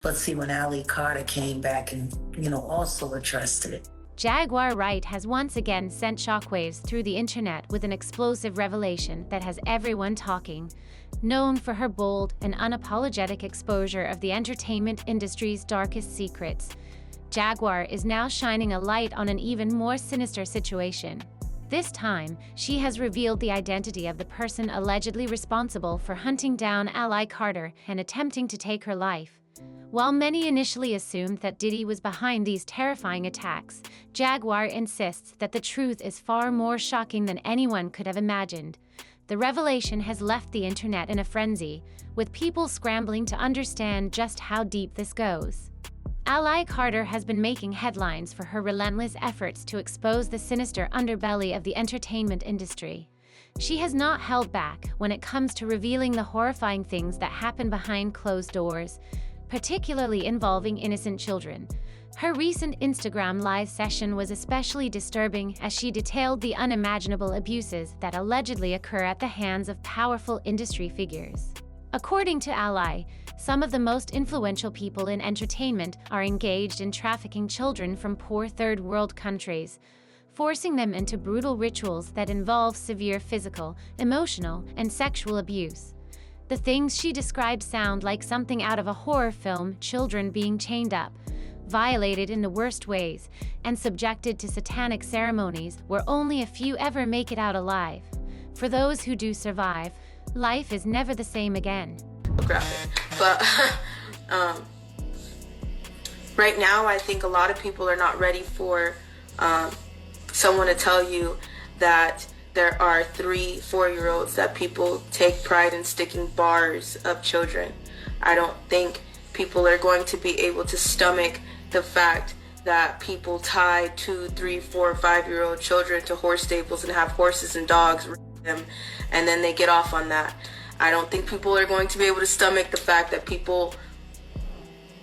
But see, when Ali Carter came back and, also addressed it. Jaguar Wright has once again sent shockwaves through the internet with an explosive revelation that has everyone talking. Known for her bold and unapologetic exposure of the entertainment industry's darkest secrets, Jaguar is now shining a light on an even more sinister situation. This time, she has revealed the identity of the person allegedly responsible for hunting down Ali Carter and attempting to take her life. While many initially assumed that Diddy was behind these terrifying attacks, Jaguar insists that the truth is far more shocking than anyone could have imagined. The revelation has left the internet in a frenzy, with people scrambling to understand just how deep this goes. Ali Carter has been making headlines for her relentless efforts to expose the sinister underbelly of the entertainment industry. She has not held back when it comes to revealing the horrifying things that happen behind closed doors, particularly involving innocent children. Her recent Instagram Live session was especially disturbing as she detailed the unimaginable abuses that allegedly occur at the hands of powerful industry figures. According to Ali, some of the most influential people in entertainment are engaged in trafficking children from poor third-world countries, forcing them into brutal rituals that involve severe physical, emotional, and sexual abuse. The things she described sound like something out of a horror film: children being chained up, violated in the worst ways, and subjected to satanic ceremonies where only a few ever make it out alive. For those who do survive, life is never the same again. Graphic. But right now I think a lot of people are not ready for someone to tell you that there are 3-4-year-olds that people take pride in sticking bars up children. I don't think people are going to be able to stomach the fact that people tie 2, 3, 4, 5-year-old children to horse stables and have horses and dogs raise them, and then they get off on that. I don't think people are going to be able to stomach the fact that people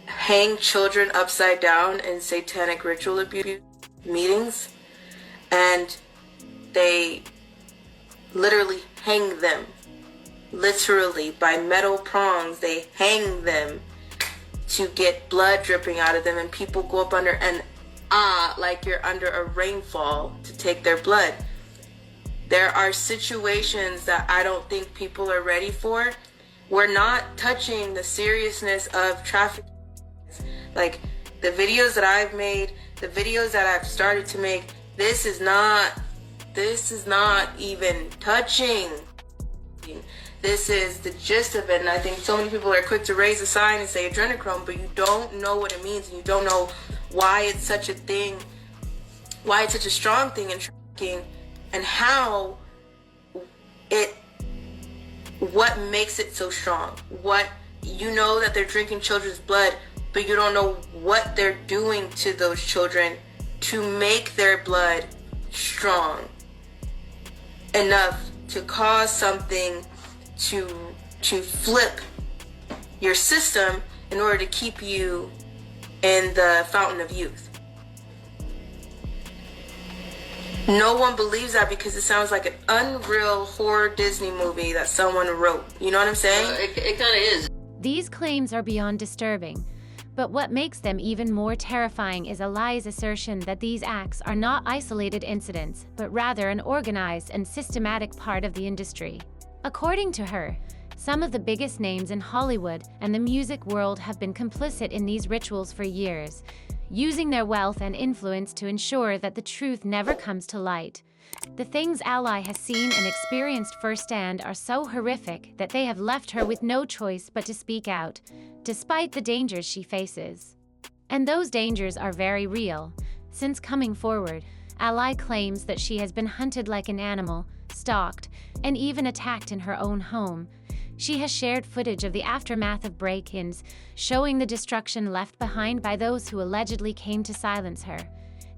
hang children upside down in satanic ritual abuse meetings, and they literally hang them. Literally, by metal prongs, they hang them to get blood dripping out of them, and people go up under and like you're under a rainfall to take their blood. There are situations that I don't think people are ready for. We're not touching the seriousness of trafficking. Like the videos that I've made, the videos that I've started to make, this is not even touching. This is the gist of it, and I think so many people are quick to raise a sign and say adrenochrome, but you don't know what it means, and you don't know why it's such a thing, why it's such a strong thing in trafficking, and how what makes it so strong. What, you know that they're drinking children's blood, but you don't know what they're doing to those children to make their blood strong enough to cause something to flip your system in order to keep you in the fountain of youth. No one believes that because it sounds like an unreal horror Disney movie that someone wrote. You know what I'm saying? It kind of is. These claims are beyond disturbing, but what makes them even more terrifying is Ali's assertion that these acts are not isolated incidents, but rather an organized and systematic part of the industry. According to her, some of the biggest names in Hollywood and the music world have been complicit in these rituals for years, using their wealth and influence to ensure that the truth never comes to light. The things Ali has seen and experienced firsthand are so horrific that they have left her with no choice but to speak out, despite the dangers she faces. And those dangers are very real. Since coming forward, Ali claims that she has been hunted like an animal, stalked, and even attacked in her own home. She has shared footage of the aftermath of break-ins, showing the destruction left behind by those who allegedly came to silence her.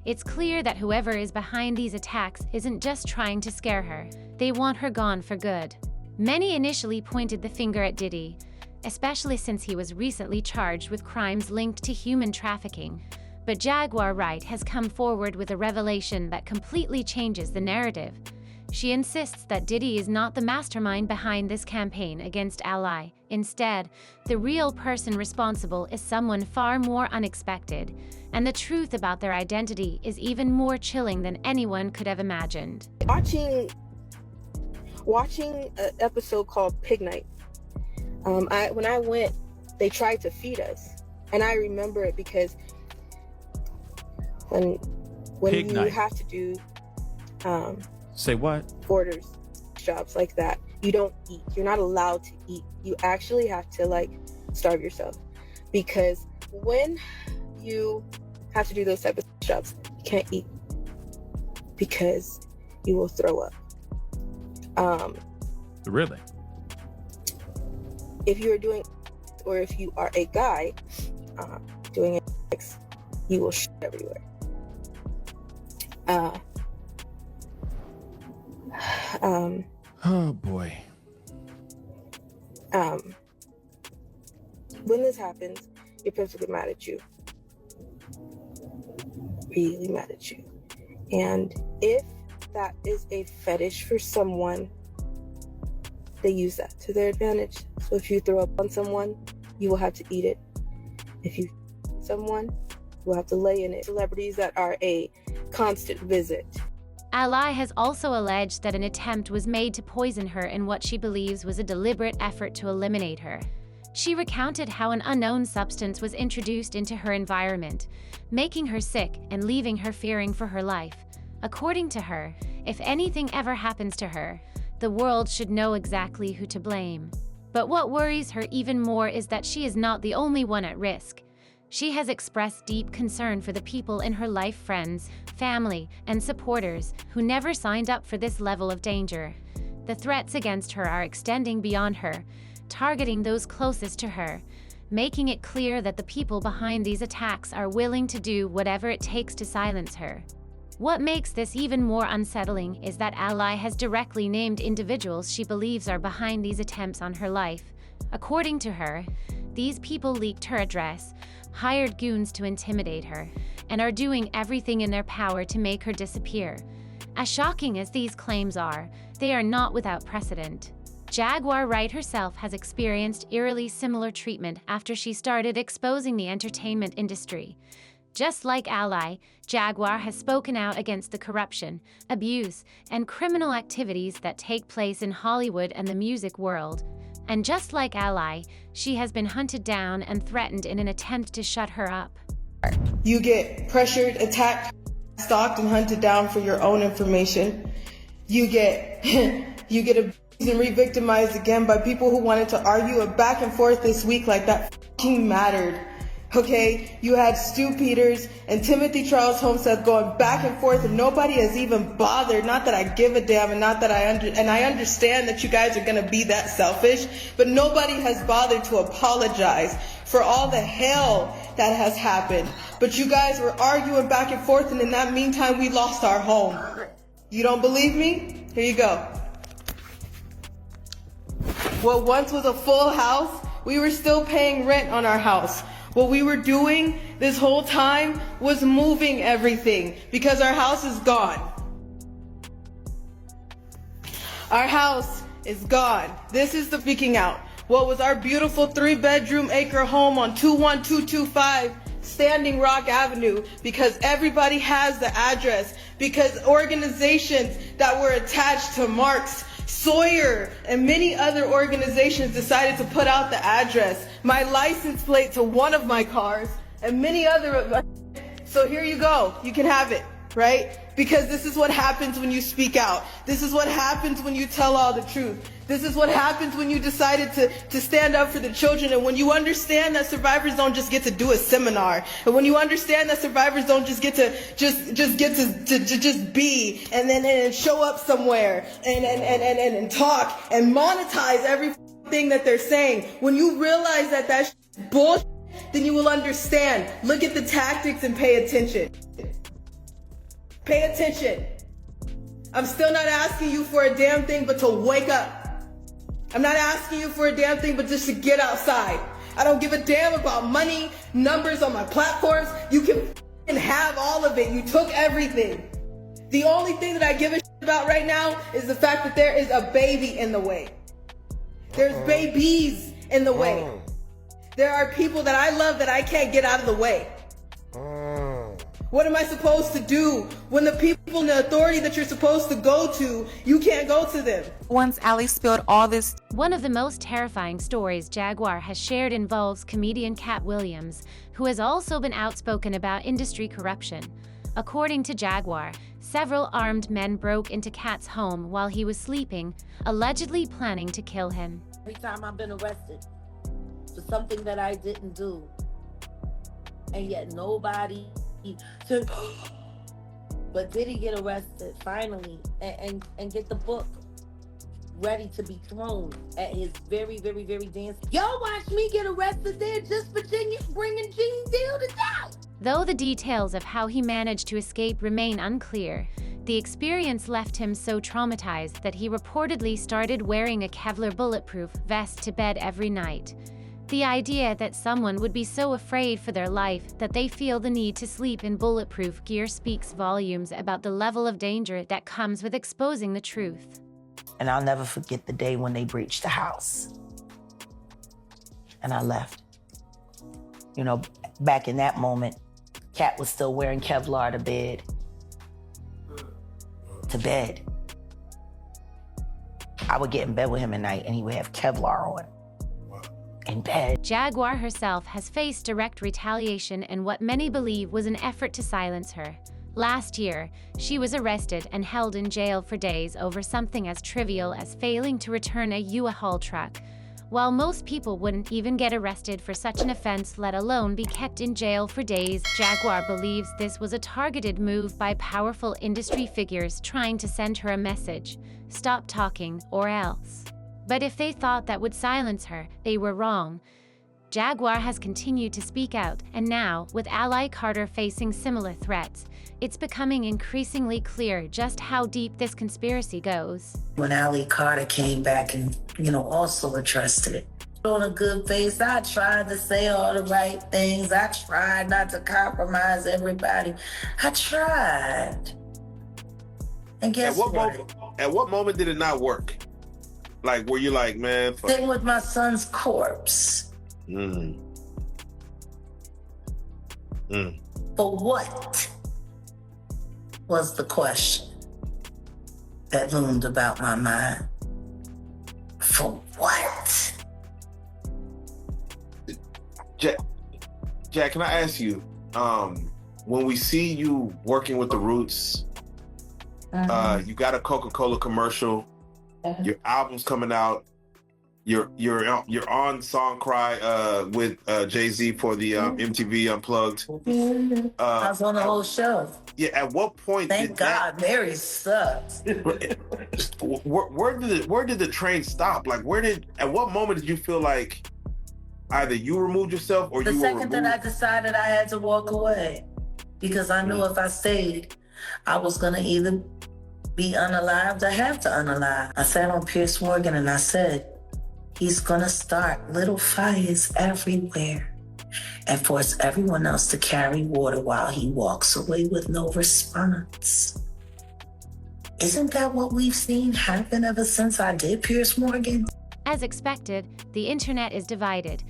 It's clear that whoever is behind these attacks isn't just trying to scare her. They want her gone for good. Many initially pointed the finger at Diddy, especially since he was recently charged with crimes linked to human trafficking. But Jaguar Wright has come forward with a revelation that completely changes the narrative. She insists that Diddy is not the mastermind behind this campaign against Ally. Instead, the real person responsible is someone far more unexpected, and the truth about their identity is even more chilling than anyone could have imagined. Watching an episode called Pig Night, when I went, they tried to feed us, and I remember it because when Pig you Night. have to do Say what? orders, jobs like that, you don't eat. You're not allowed to eat. You actually have to like starve yourself, because when you have to do those type of jobs, you can't eat because you will throw up. Really? If you're doing, or if you are a guy doing it, you will shit everywhere. Oh boy. When this happens, your parents will get mad at you. Really mad at you. And if that is a fetish for someone, they use that to their advantage. So if you throw up on someone, you will have to eat it. If you someone, you will have to lay in it. Celebrities that are a constant visit. Ally has also alleged that an attempt was made to poison her in what she believes was a deliberate effort to eliminate her. She recounted how an unknown substance was introduced into her environment, making her sick and leaving her fearing for her life. According to her, if anything ever happens to her, the world should know exactly who to blame. But what worries her even more is that she is not the only one at risk. She has expressed deep concern for the people in her life, friends, family, and supporters who never signed up for this level of danger. The threats against her are extending beyond her, targeting those closest to her, making it clear that the people behind these attacks are willing to do whatever it takes to silence her. What makes this even more unsettling is that Ally has directly named individuals she believes are behind these attempts on her life. According to her, these people leaked her address, hired goons to intimidate her, and are doing everything in their power to make her disappear. As shocking as these claims are, they are not without precedent. Jaguar Wright herself has experienced eerily similar treatment after she started exposing the entertainment industry. Just like Ally, Jaguar has spoken out against the corruption, abuse, and criminal activities that take place in Hollywood and the music world. And just like Ally, she has been hunted down and threatened in an attempt to shut her up. You get pressured, attacked, stalked, and hunted down for your own information. You get abused and re-victimized again by people who wanted to argue a back and forth this week like that fucking mattered. Okay, you had Stu Peters and Timothy Charles Homestead going back and forth, and nobody has even bothered. Not that I give a damn, and not that I understand that you guys are gonna be that selfish, but nobody has bothered to apologize for all the hell that has happened. But you guys were arguing back and forth, and in that meantime, we lost our home. You don't believe me? Here you go. What once was a full house, we were still paying rent on our house. What we were doing this whole time was moving everything because our house is gone. Our house is gone. This is the speaking out. What was our beautiful 3-bedroom acre home on 21225 Standing Rock Avenue, because everybody has the address, because organizations that were attached to Marx, Sawyer, and many other organizations decided to put out the address, my license plate to one of my cars, and many other. So here you go. You can have it, right? Because this is what happens when you speak out. This is what happens when you tell all the truth. This is what happens when you decided to stand up for the children, and when you understand that survivors don't just get to do a seminar, and when you understand that survivors don't just get to just be and then show up somewhere and talk and monetize everything that they're saying. When you realize that that's bullshit, then you will understand. Look at the tactics and pay attention. Pay attention. I'm still not asking you for a damn thing but to wake up. I'm not asking you for a damn thing but just to get outside. I don't give a damn about money, numbers on my platforms. You can have all of it. You took everything. The only thing that I give a shit about right now is the fact that there is a baby in the way. There's babies in the way. There are people that I love that I can't get out of the way. What am I supposed to do when the people in the authority that you're supposed to go to, you can't go to them? Once Ali spilled all this. One of the most terrifying stories Jaguar has shared involves comedian Cat Williams, who has also been outspoken about industry corruption. According to Jaguar, several armed men broke into Cat's home while he was sleeping, allegedly planning to kill him. Every time I've been arrested for something that I didn't do, and yet nobody took. But did he get arrested finally and get the book ready to be thrown at his very, very, very dance? Y'all watch me get arrested there just for bringing Gene Deal to doubt. Though the details of how he managed to escape remain unclear, the experience left him so traumatized that he reportedly started wearing a Kevlar bulletproof vest to bed every night. The idea that someone would be so afraid for their life that they feel the need to sleep in bulletproof gear speaks volumes about the level of danger that comes with exposing the truth. And I'll never forget the day when they breached the house. And I left. You know, back in that moment, Cat was still wearing Kevlar to bed. I would get in bed with him at night and he would have Kevlar on. In bed. Jaguar herself has faced direct retaliation in what many believe was an effort to silence her. Last year, she was arrested and held in jail for days over something as trivial as failing to return a U-Haul truck. While most people wouldn't even get arrested for such an offense, let alone be kept in jail for days, Jaguar believes this was a targeted move by powerful industry figures trying to send her a message: stop talking or else. But if they thought that would silence her, they were wrong. Jaguar has continued to speak out, and now, with ally Carter facing similar threats, it's becoming increasingly clear just how deep this conspiracy goes. When Ali Carter came back and, also addressed it. On a good face, I tried to say all the right things. I tried not to compromise everybody. I tried. And guess what? At what moment did it not work? Like, were you like, man? Sitting with my son's corpse. For what? Was the question that loomed about my mind. For what? Jack, can I ask you, when we see you working with the Roots, you got a Coca-Cola commercial, your album's coming out, you're on Song Cry with Jay-Z for the MTV Unplugged. I was on the whole show. Yeah, at what point Thank God Mary sucks. Where did the train stop? Like, at what moment did you feel like either you removed yourself or the you were removed? second that I decided I had to walk away, because I knew if I stayed, I was gonna either be unalived or have to unalive. I sat on Piers Morgan and I said, he's gonna start little fires everywhere and force everyone else to carry water while he walks away with no response. Isn't that what we've seen happen ever since I did Piers Morgan? As expected, the internet is divided.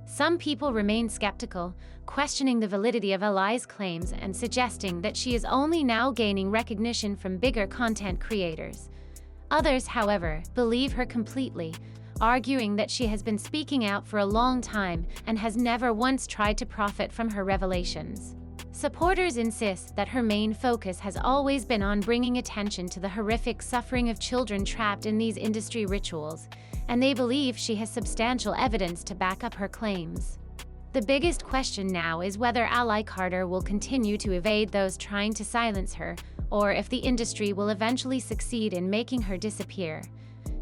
Some people remain skeptical, questioning the validity of Ali's claims and suggesting that she is only now gaining recognition from bigger content creators. Others, however, believe her completely, arguing that she has been speaking out for a long time and has never once tried to profit from her revelations. Supporters insist that her main focus has always been on bringing attention to the horrific suffering of children trapped in these industry rituals, and they believe she has substantial evidence to back up her claims. The biggest question now is whether Ally Carter will continue to evade those trying to silence her, or if the industry will eventually succeed in making her disappear.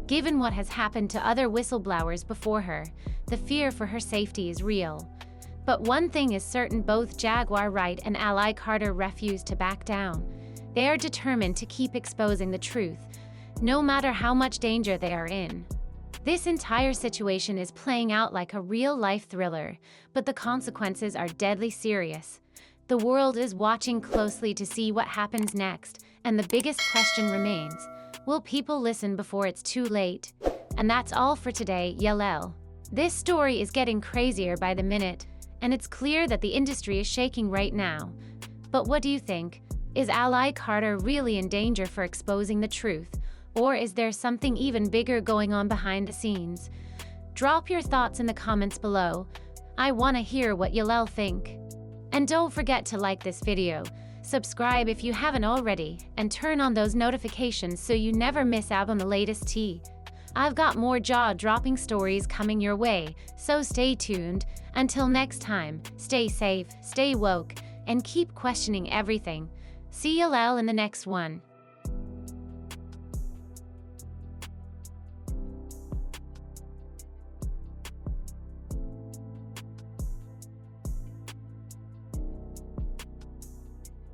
Given what has happened to other whistleblowers before her, the fear for her safety is real. But one thing is certain: both Jaguar Wright and Ally Carter refuse to back down. They are determined to keep exposing the truth, no matter how much danger they are in. This entire situation is playing out like a real-life thriller, but the consequences are deadly serious. The world is watching closely to see what happens next, And the biggest question remains, will people listen before it's too late? And that's all for today, Yalel. This story is getting crazier by the minute, and it's clear that the industry is shaking right now. But what do you think? Is Ally Carter really in danger for exposing the truth? Or is there something even bigger going on behind the scenes? Drop your thoughts in the comments below. I want to hear what Yalel think. And don't forget to like this video, subscribe if you haven't already, and turn on those notifications so you never miss out on the latest tea. I've got more jaw-dropping stories coming your way, so stay tuned. Until next time, stay safe, stay woke, and keep questioning everything. See Yalel in the next one.